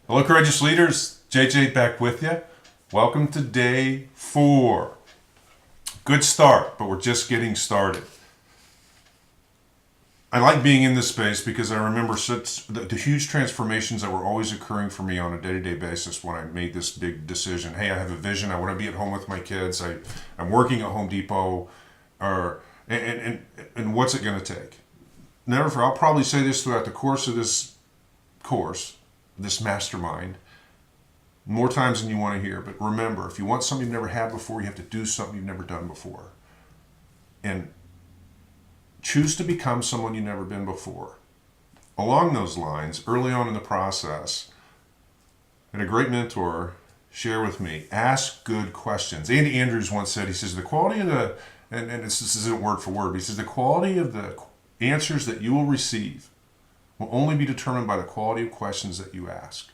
Hello, courageous leaders. JJ back with you. Welcome to day 4. Good start, but we're just getting started. I like being in this space because I remember such the huge transformations that were always occurring for me on a day-to-day basis when I made this big decision. Hey, I have a vision. I want to be at home with my kids. I'm working at Home Depot. And what's it going to take? I'll probably say this throughout the course of this mastermind, more times than you want to hear. But remember, if you want something you've never had before, you have to do something you've never done before. And choose to become someone you've never been before. Along those lines, early on in the process, I had a great mentor share with me, ask good questions. Andy Andrews once said, he says, the quality of the, and this isn't word for word, but he says, the quality of the answers that you will receive will only be determined by the quality of questions that you ask.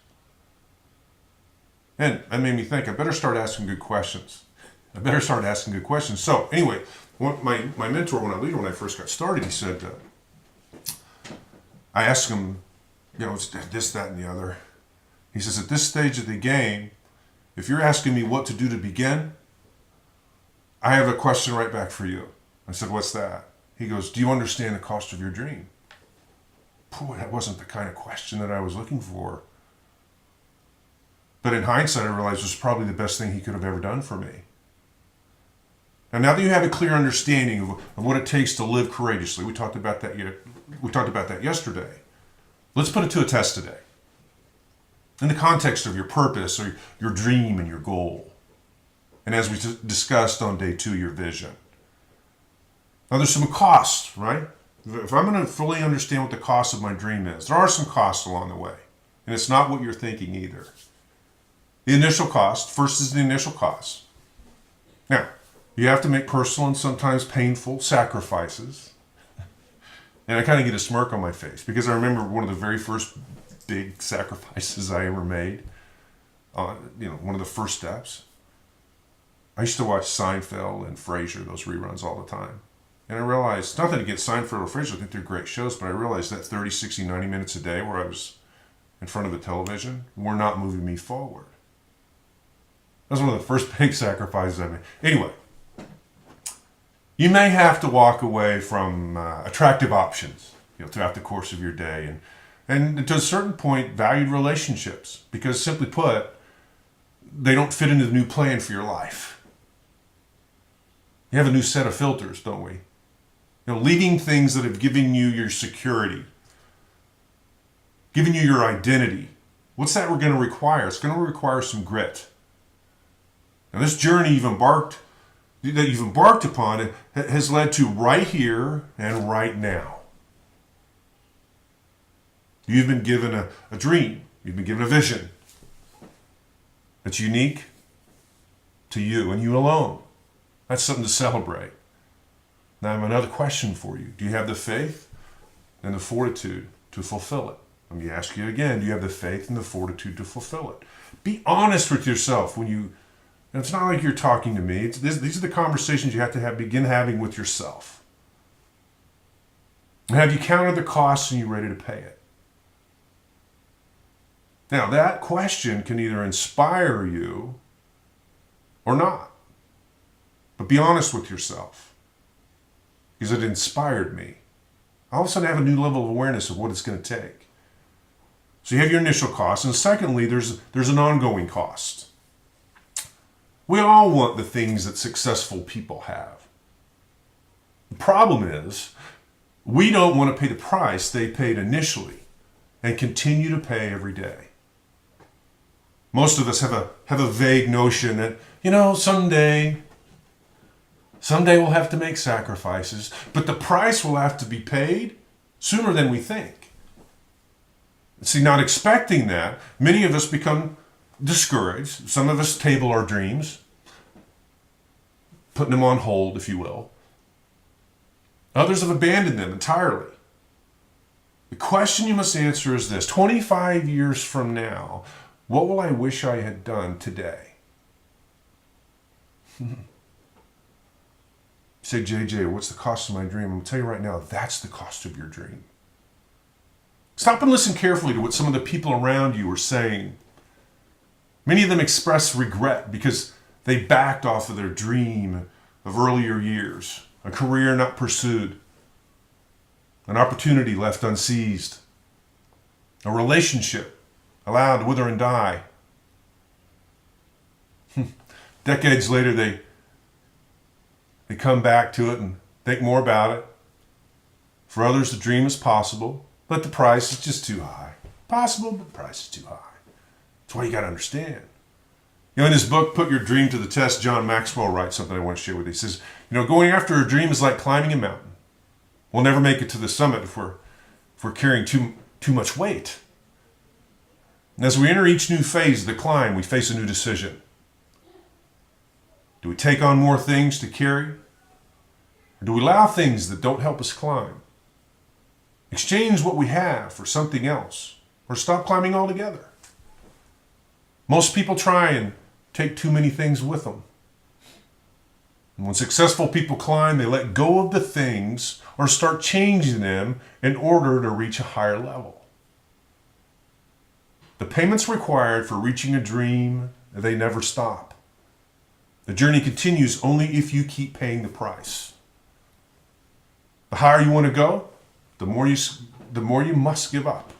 And that made me think, I better start asking good questions. So anyway, my mentor, when I first got started, he said, I asked him, this, that, and the other. He says, at this stage of the game, if you're asking me what to do to begin, I have a question right back for you. I said, what's that? He goes, do you understand the cost of your dream? Boy, that wasn't the kind of question that I was looking for. But in hindsight, I realized it was probably the best thing he could have ever done for me. And now that you have a clear understanding of what it takes to live courageously, we talked about that yesterday. Let's put it to a test today. In the context of your purpose or your dream and your goal. And as we discussed on day 2, your vision. Now there's some costs, right? If I'm going to fully understand what the cost of my dream is, there are some costs along the way. And it's not what you're thinking either. The initial cost, first is the initial cost. Now, you have to make personal and sometimes painful sacrifices. And I kind of get a smirk on my face because I remember one of the very first big sacrifices I ever made. One of the first steps. I used to watch Seinfeld and Frasier, those reruns all the time. And I realized, nothing against Seinfeld or Frasier, I think they're great shows, but I realized that 30, 60, 90 minutes a day where I was in front of the television were not moving me forward. That was one of the first big sacrifices I made. Anyway, you may have to walk away from attractive options throughout the course of your day and to a certain point, valued relationships, because simply put, they don't fit into the new plan for your life. You have a new set of filters, don't we? Leaving things that have given you your security, given you your identity. What's that going to require? It's going to require some grit. Now, this journey you've embarked upon has led to right here and right now. You've been given a dream. You've been given a vision that's unique to you and you alone. That's something to celebrate. Now, I have another question for you. Do you have the faith and the fortitude to fulfill it? Let me ask you again. Do you have the faith and the fortitude to fulfill it? Be honest with yourself when you... And it's not like you're talking to me. These are the conversations you have to begin having with yourself. And have you counted the costs and you ready to pay it? Now, that question can either inspire you or not. But be honest with yourself. Because it inspired me. All of a sudden I have a new level of awareness of what it's going to take. So you have your initial cost. And secondly, there's an ongoing cost. We all want the things that successful people have. The problem is, we don't want to pay the price they paid initially and continue to pay every day. Most of us have a vague notion that, someday we'll have to make sacrifices, but the price will have to be paid sooner than we think. See, not expecting that, many of us become discouraged. Some of us table our dreams, putting them on hold, if you will. Others have abandoned them entirely. The question you must answer is this: 25 years from now, what will I wish I had done today? Say, JJ, what's the cost of my dream? I'm going to tell you right now, that's the cost of your dream. Stop and listen carefully to what some of the people around you are saying. Many of them express regret because they backed off of their dream of earlier years, a career not pursued, an opportunity left unseized, a relationship allowed to wither and die. Decades later, they come back to it and think more about it. For others, the dream is possible, but the price is just too high. Possible, but the price is too high. That's why you got to understand. You know, in his book, Put Your Dream to the Test, John Maxwell writes something I want to share with you. He says, going after a dream is like climbing a mountain. We'll never make it to the summit if we're carrying too much weight. And as we enter each new phase of the climb, we face a new decision. Do we take on more things to carry? Or do we allow things that don't help us climb? Exchange what we have for something else, or stop climbing altogether. Most people try and take too many things with them. And when successful people climb, they let go of the things or start changing them in order to reach a higher level. The payments required for reaching a dream, they never stop. The journey continues only if you keep paying the price. The higher you want to go, the more you must give up.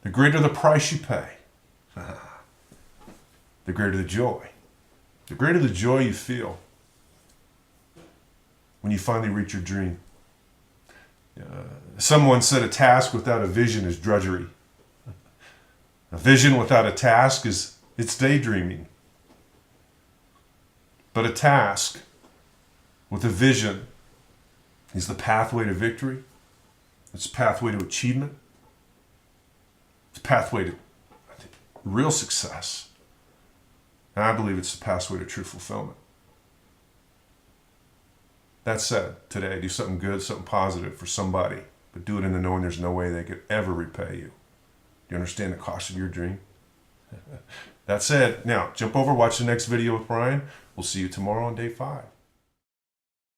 The greater the price you pay, the greater the joy. The greater the joy you feel when you finally reach your dream. Someone said a task without a vision is drudgery. A vision without a task it's daydreaming. But a task with a vision is the pathway to victory. It's a pathway to achievement. It's a pathway to real success. And I believe it's the pathway to true fulfillment. That said, today, do something good, something positive for somebody, but do it in the knowing there's no way they could ever repay you. Do you understand the cost of your dream? That said, now jump over, watch the next video with Ryan. We'll see you tomorrow on day 5.